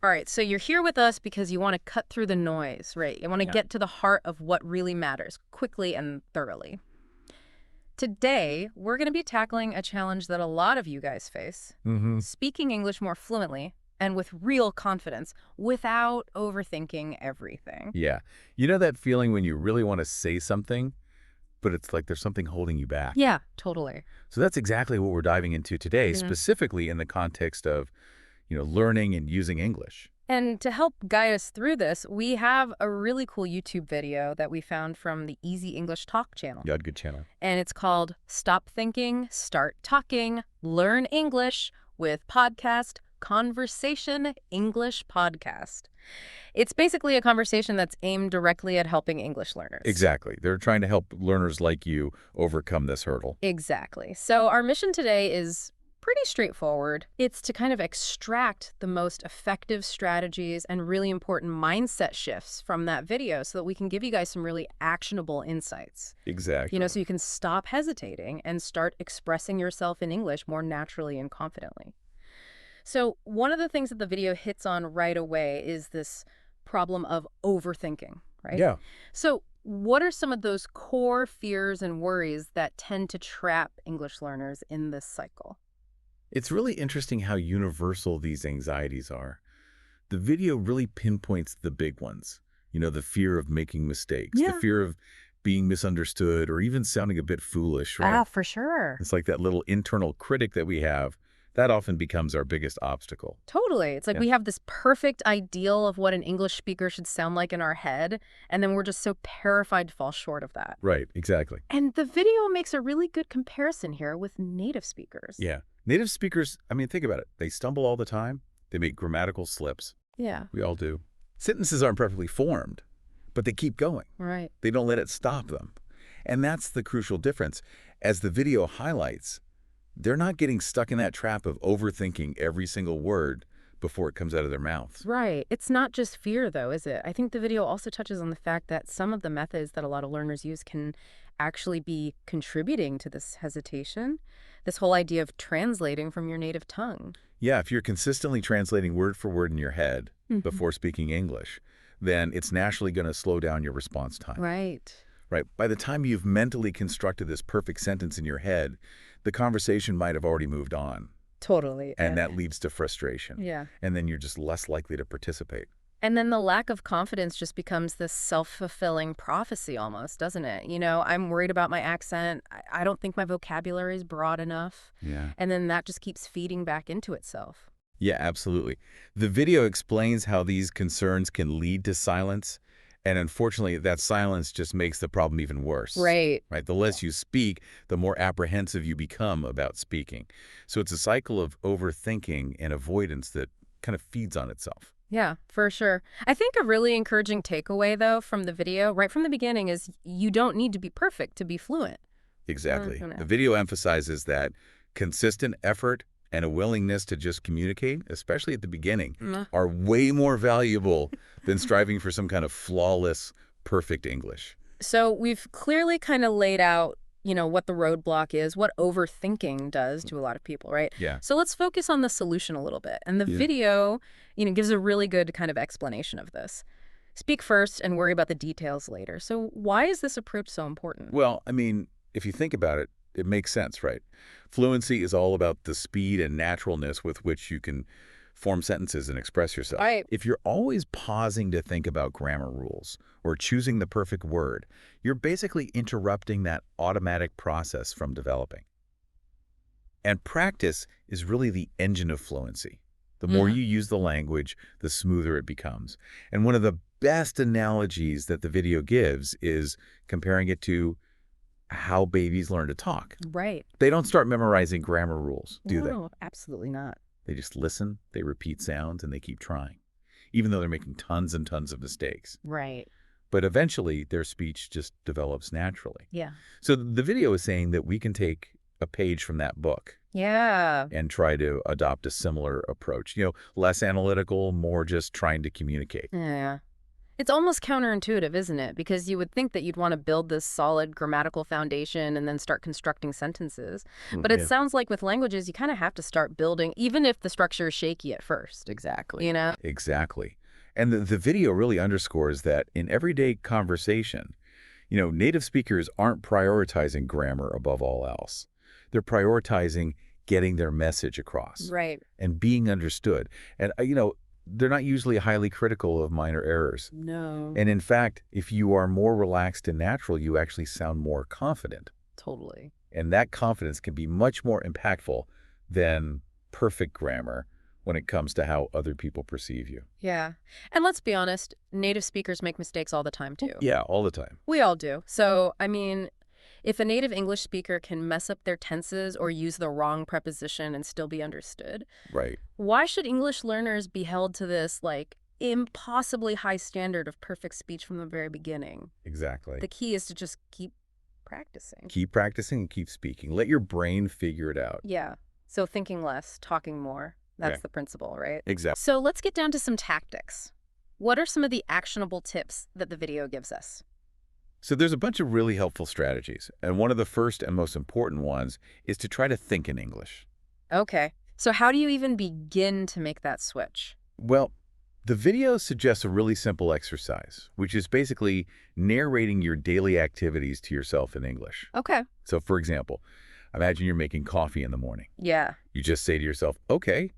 All right, so you're here with us because you want to cut through the noise, right? You want to Yeah. get to the heart of what really matters quickly and thoroughly. Today, we're going to be tackling a challenge that a lot of you guys face, Mm-hmm. speaking English more fluently and with real confidence without overthinking everything. Yeah. You know that feeling when you really want to say something, but it's like there's something holding you back? Yeah, totally. So that's exactly what we're diving into today, Mhm. specifically in the context of, learning and using English. And to help guide us through this, we have a really cool YouTube video that we found from the Easy English Talk channel. Yeah, good channel. And it's called Stop Thinking, Start Talking, Learn English with Podcast Conversation English Podcast. It's basically a conversation that's aimed directly at helping English learners. Exactly. They're trying to help learners like you overcome this hurdle. Exactly. So our mission today is pretty straightforward. It's to kind of extract the most effective strategies and really important mindset shifts from that video so that we can give you guys some really actionable insights. Exactly. So you can stop hesitating and start expressing yourself in English more naturally and confidently. So one of the things that the video hits on right away is this problem of overthinking, right? Yeah. So what are some of those core fears and worries that tend to trap English learners in this cycle? It's really interesting how universal these anxieties are. The video really pinpoints the big ones. The fear of making mistakes, the Yeah. fear of being misunderstood, or even sounding a bit foolish, right? For sure. It's like that little internal critic that we have. That often becomes our biggest obstacle. Totally. It's like Yeah. we have this perfect ideal of what an English speaker should sound like in our head, and then we're just so terrified to fall short of that. Right, exactly. And the video makes a really good comparison here with native speakers. Yeah. Native speakers, think about it. They stumble all the time. They make grammatical slips. Yeah, We all do. Sentences aren't perfectly formed, but they keep going. right. They don't let it stop them. And that's the crucial difference. As the video highlights, they're not getting stuck in that trap of overthinking every single word before it comes out of their mouths. Right. It's not just fear, though, is it? I think the video also touches on the fact that some of the methods that a lot of learners use can actually be contributing to this hesitation, this whole idea of translating from your native tongue. Yeah, if you're consistently translating word for word in your head Mhm. before speaking English, then it's naturally going to slow down your response time. Right. Right? By the time you've mentally constructed this perfect sentence in your head, the conversation might have already moved on, Totally. and that leads to frustration. Yeah. And then you're just less likely to participate. And then the lack of confidence just becomes this self-fulfilling prophecy almost, doesn't it? I'm worried about my accent. I don't think my vocabulary is broad enough. Yeah. And then that just keeps feeding back into itself. Yeah, absolutely. The video explains how these concerns can lead to silence, and unfortunately, that silence just makes the problem even worse. Right. Right? The less you speak, the more apprehensive you become about speaking. So it's a cycle of overthinking and avoidance that kind of feeds on itself. Yeah, for sure. I think a really encouraging takeaway, though, from the video, right from the beginning, is you don't need to be perfect to be fluent. Exactly. no. The video emphasizes that consistent effort and a willingness to just communicate, especially at the beginning, Mm. are way more valuable than striving for some kind of flawless, perfect English. So we've clearly kind of laid out, what the roadblock is, what overthinking does to a lot of people, right? Yeah. So let's focus on the solution a little bit. And the Yeah. video, gives a really good kind of explanation of this. Speak first and worry about the details later. So why is this approach so important? Well, if you think about it, it makes sense, right? Fluency is all about the speed and naturalness with which you can form sentences and express yourself. Right. If you're always pausing to think about grammar rules or choosing the perfect word, you're basically interrupting that automatic process from developing. And practice is really the engine of fluency. The more you use the language, the smoother it becomes. And one of the best analogies that the video gives is comparing it to how babies learn to talk. Right. They don't start memorizing grammar rules, do they? No, absolutely not. They just listen, they repeat sounds, and they keep trying, even though they're making tons and tons of mistakes. Right. But eventually, their speech just develops naturally. Yeah. So the video is saying that we can take a page from that book Yeah. and try to adopt a similar approach. Less analytical, more just trying to communicate. Yeah. It's almost counterintuitive, isn't it? Because you would think that you'd want to build this solid grammatical foundation and then start constructing sentences. But it Yeah. sounds like with languages, you kind of have to start building, even if the structure is shaky at first. Exactly. You know? Exactly. And the video really underscores that in everyday conversation, native speakers aren't prioritizing grammar above all else. They're prioritizing getting their message across Right. and being understood. And, they're not usually highly critical of minor errors. No. And in fact, if you are more relaxed and natural, you actually sound more confident. Totally. And that confidence can be much more impactful than perfect grammar when it comes to how other people perceive you. Yeah. And let's be honest, native speakers make mistakes all the time, too. Yeah, all the time. We all do. So, I mean, if a native English speaker can mess up their tenses or use the wrong preposition and still be understood, Right. why should English learners be held to this, like, impossibly high standard of perfect speech from the very beginning? Exactly. The key is to just keep practicing. Keep practicing and keep speaking. Let your brain figure it out. Yeah. So thinking less, talking more. That's Yeah. the principle, right? Exactly. So let's get down to some tactics. What are some of the actionable tips that the video gives us? So there's a bunch of really helpful strategies. And one of the first and most important ones is to try to think in English. Okay. So how do you even begin to make that switch? Well, the video suggests a really simple exercise, which is basically narrating your daily activities to yourself in English. Okay. So, for example, imagine you're making coffee in the morning. Yeah. You just say to yourself, okay,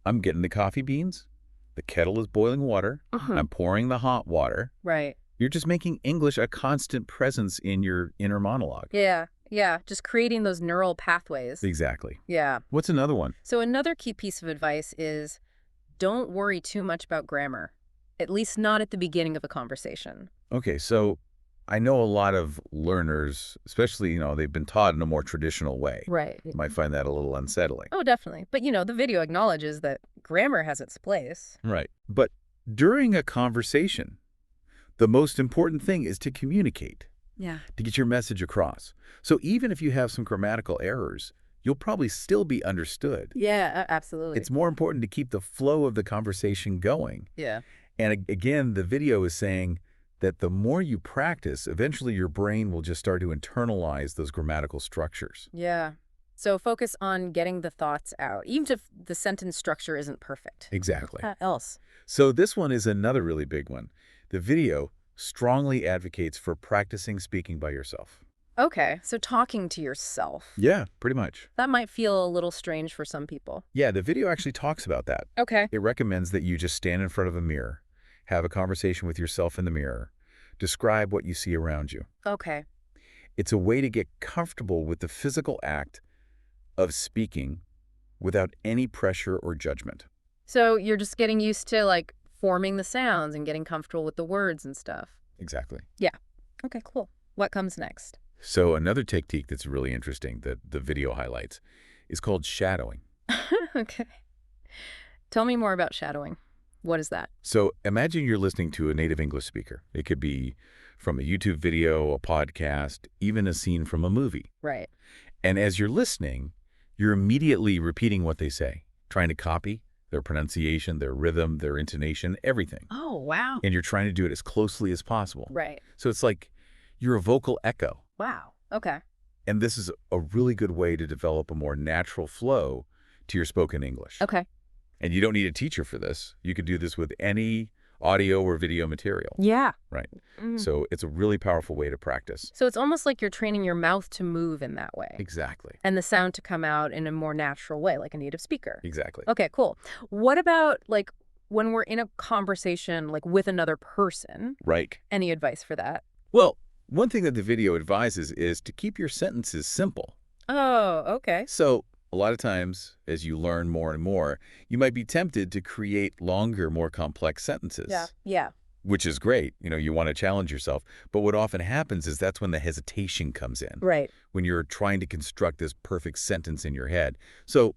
I'm getting the coffee beans. The kettle is boiling water. I'm pouring the hot water. Right. You're just making English a constant presence in your inner monologue. Yeah. Yeah. Just creating those neural pathways. Exactly. Yeah. What's another one? So another key piece of advice is don't worry too much about grammar, at least not at the beginning of a conversation. Okay, so I know a lot of learners, especially, they've been taught in a more traditional way. Right. Might find that a little unsettling. Oh, definitely. But, the video acknowledges that grammar has its place. Right. But during a conversation, the most important thing is to communicate, Yeah. to get your message across. So even if you have some grammatical errors, you'll probably still be understood. Yeah, absolutely. It's more important to keep the flow of the conversation going. Yeah. And again, the video is saying that the more you practice, eventually your brain will just start to internalize those grammatical structures. Yeah. So focus on getting the thoughts out, even if the sentence structure isn't perfect. Exactly. What else? So this one is another really big one. The video strongly advocates for practicing speaking by yourself. Okay, so talking to yourself. Yeah, pretty much. That might feel a little strange for some people. Yeah, the video actually talks about that. Okay. It recommends that you just stand in front of a mirror, have a conversation with yourself in the mirror, describe what you see around you. Okay. It's a way to get comfortable with the physical act of speaking without any pressure or judgment. So you're just getting used to, like, forming the sounds and getting comfortable with the words and stuff. Exactly. Okay, cool. What comes next? So another technique that's really interesting that the video highlights is called shadowing. Okay. Tell me more about shadowing. What is that? So imagine you're listening to a native English speaker. It could be from a YouTube video, a podcast, even a scene from a movie. Right. And as you're listening, you're immediately repeating what they say, trying to copy their pronunciation, their rhythm, their intonation, everything. Oh, wow. And you're trying to do it as closely as possible. Right. So it's like you're a vocal echo. Wow. Okay. And this is a really good way to develop a more natural flow to your spoken English. Okay. And you don't need a teacher for this. You could do this with any audio or video material. Yeah. Right. Mm. So it's a really powerful way to practice. So it's almost like you're training your mouth to move in that way. Exactly. And the sound to come out in a more natural way, like a native speaker. Exactly. Okay, cool. What about, like, when we're in a conversation, like, with another person? Right. Any advice for that? Well, one thing that the video advises is to keep your sentences simple. Oh, okay. So a lot of times, as you learn more and more, you might be tempted to create longer, more complex sentences. Yeah. Which is great. You want to challenge yourself. But what often happens is that's when the hesitation comes in. Right. When you're trying to construct this perfect sentence in your head. So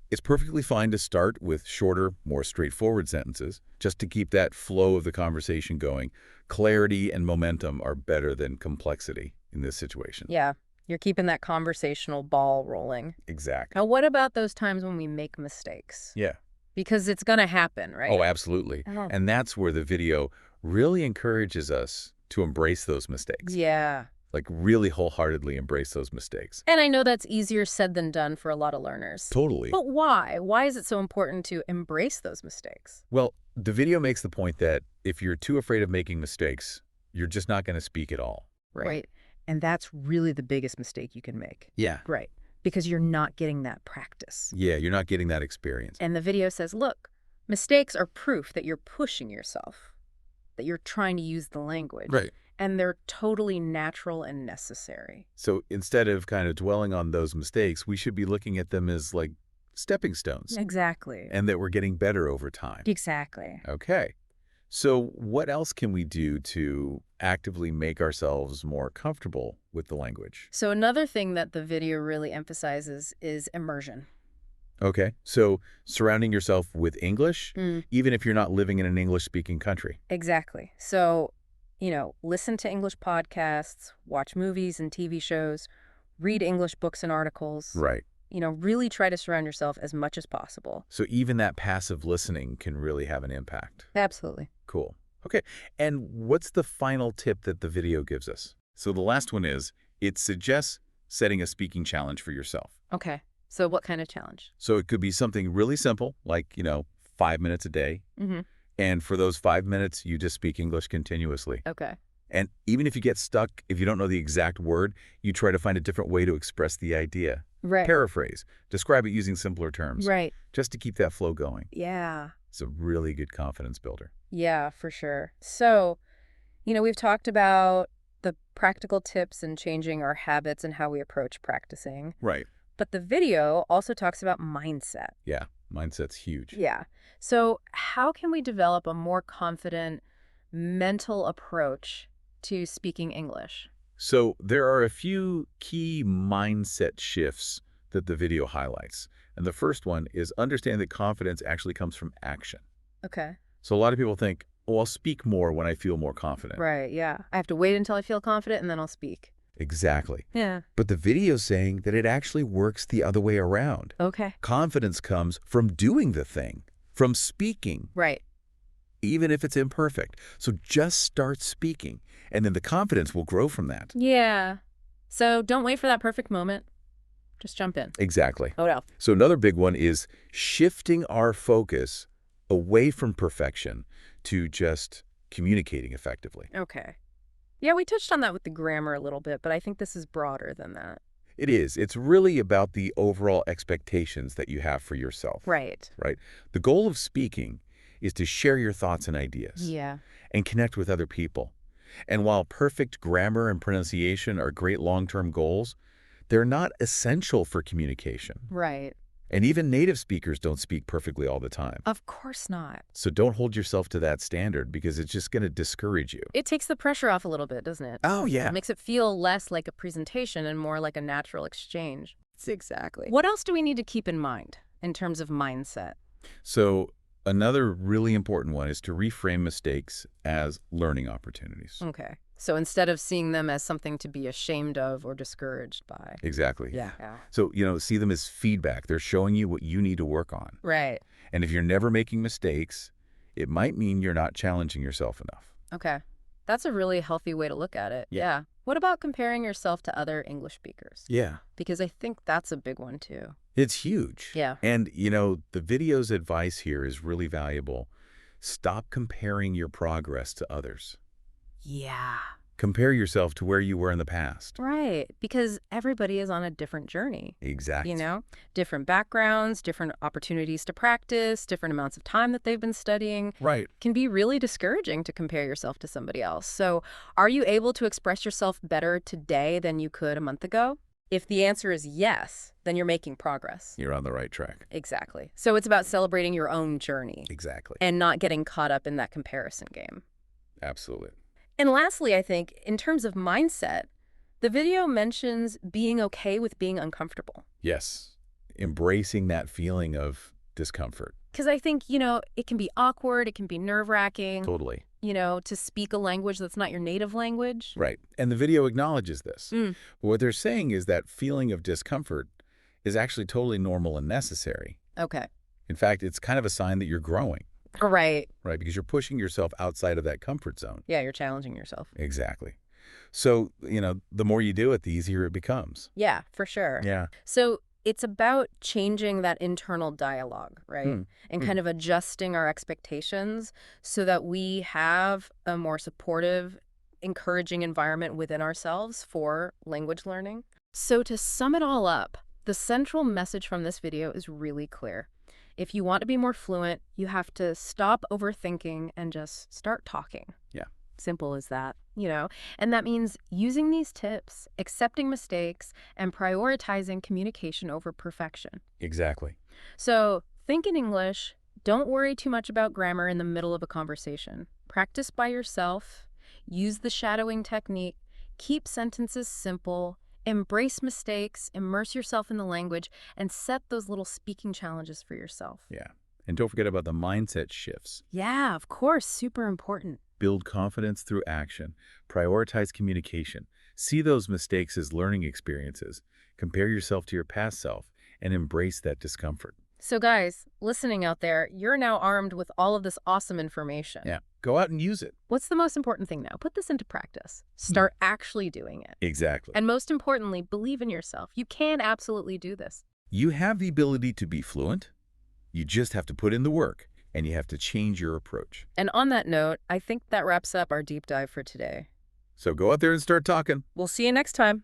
it's perfectly fine to start with shorter, more straightforward sentences, just to keep that flow of the conversation going. Clarity and momentum are better than complexity in this situation. Yeah. You're keeping that conversational ball rolling. Exactly. Now, what about those times when we make mistakes? Yeah. Because it's going to happen, right? Oh, absolutely. Oh. And that's where the video really encourages us to embrace those mistakes. Yeah. Like really wholeheartedly embrace those mistakes. And I know that's easier said than done for a lot of learners. Totally. But why? Why is it so important to embrace those mistakes? Well, the video makes the point that if you're too afraid of making mistakes, you're just not going to speak at all. Right. And that's really the biggest mistake you can make. Yeah. Right. Because you're not getting that practice. Yeah, you're not getting that experience. And the video says, look, mistakes are proof that you're pushing yourself, that you're trying to use the language. Right. And they're totally natural and necessary. So instead of kind of dwelling on those mistakes, we should be looking at them as like stepping stones. Exactly. And that we're getting better over time. Exactly. Okay. So what else can we do to actively make ourselves more comfortable with the language? So another thing that the video really emphasizes is immersion. Okay. So surrounding yourself with English, even if you're not living in an English-speaking country. Exactly. So, listen to English podcasts, watch movies and TV shows, read English books and articles. Right. Really try to surround yourself as much as possible. So even that passive listening can really have an impact. Absolutely. Cool. Okay. And what's the final tip that the video gives us? So the last one is, it suggests setting a speaking challenge for yourself. Okay. So what kind of challenge? So it could be something really simple, like, 5 minutes a day. Mm-hmm. And for those 5 minutes, you just speak English continuously. Okay. And even if you get stuck, if you don't know the exact word, you try to find a different way to express the idea. Right. Paraphrase. Describe it using simpler terms. Right. Just to keep that flow going. Yeah. It's a really good confidence builder. Yeah, for sure. So, we've talked about the practical tips and changing our habits and how we approach practicing. Right. But the video also talks about mindset. Yeah. Mindset's huge. Yeah. So how can we develop a more confident mental approach to speaking English? So there are a few key mindset shifts that the video highlights. And the first one is understand that confidence actually comes from action. Okay. So a lot of people think, oh, I'll speak more when I feel more confident. Right, yeah. I have to wait until I feel confident and then I'll speak. Exactly. Yeah. But the video's saying that it actually works the other way around. Okay. Confidence comes from doing the thing, from speaking, Right. even if it's imperfect. So just start speaking, and then the confidence will grow from that. Yeah. So don't wait for that perfect moment. Just jump in. Exactly. Oh, no. So another big one is shifting our focus away from perfection to just communicating effectively. Okay. Yeah, we touched on that with the grammar a little bit, but I think this is broader than that. It is. It's really about the overall expectations that you have for yourself. Right. Right? The goal of speaking is to share your thoughts and ideas. Yeah. And connect with other people. And while perfect grammar and pronunciation are great long-term goals, they're not essential for communication. Right. And even native speakers don't speak perfectly all the time. Of course not. So don't hold yourself to that standard because it's just going to discourage you. It takes the pressure off a little bit, doesn't it? Oh, yeah. It makes it feel less like a presentation and more like a natural exchange. Exactly. What else do we need to keep in mind in terms of mindset? So another really important one is to reframe mistakes as learning opportunities. Okay. So instead of seeing them as something to be ashamed of or discouraged by. Exactly. Yeah. So, see them as feedback. They're showing you what you need to work on. Right. And if you're never making mistakes, it might mean you're not challenging yourself enough. Okay. That's a really healthy way to look at it. Yeah. What about comparing yourself to other English speakers? Yeah. Because I think that's a big one too. It's huge. Yeah. And, the video's advice here is really valuable. Stop comparing your progress to others. Yeah. Compare yourself to where you were in the past. Right. Because everybody is on a different journey. Exactly. Different backgrounds, different opportunities to practice, different amounts of time that they've been studying. Right. Can be really discouraging to compare yourself to somebody else. So are you able to express yourself better today than you could a month ago? If the answer is yes, then you're making progress. You're on the right track. Exactly. So it's about celebrating your own journey. Exactly. And not getting caught up in that comparison game. Absolutely. And lastly, I think, in terms of mindset, the video mentions being okay with being uncomfortable. Yes. Embracing that feeling of discomfort. Because I think, it can be awkward, it can be nerve-wracking. Totally. To speak a language that's not your native language. Right. And the video acknowledges this. Mm. But what they're saying is that feeling of discomfort is actually totally normal and necessary. Okay. In fact, it's kind of a sign that you're growing. Right. right? Because you're pushing yourself outside of that comfort zone. Yeah, you're challenging yourself. Exactly. So, the more you do it, the easier it becomes. Yeah, for sure. Yeah. So it's about changing that internal dialogue, right? Hmm. And Hmm. kind of adjusting our expectations so that we have a more supportive, encouraging environment within ourselves for language learning. So to sum it all up, the central message from this video is really clear. If you want to be more fluent, you have to stop overthinking and just start talking. Yeah, Simple as that. And that means using these tips, accepting mistakes, and prioritizing communication over perfection. exactly. So think in English. Don't worry too much about grammar in the middle of a conversation. Practice by yourself. Use the shadowing technique. Keep sentences simple. Embrace mistakes. Immerse yourself in the language. And set those little speaking challenges for yourself. Yeah. And don't forget about the mindset shifts. Yeah, of course. Super important. Build confidence through action. Prioritize communication. See those mistakes as learning experiences. Compare yourself to your past self and embrace that discomfort. So guys, listening out there, you're now armed with all of this awesome information. Yeah. Go out and use it. What's the most important thing now? Put this into practice. Start actually doing it. Exactly. And most importantly, believe in yourself. You can absolutely do this. You have the ability to be fluent. You just have to put in the work, and you have to change your approach. And on that note, I think that wraps up our deep dive for today. So go out there and start talking. We'll see you next time.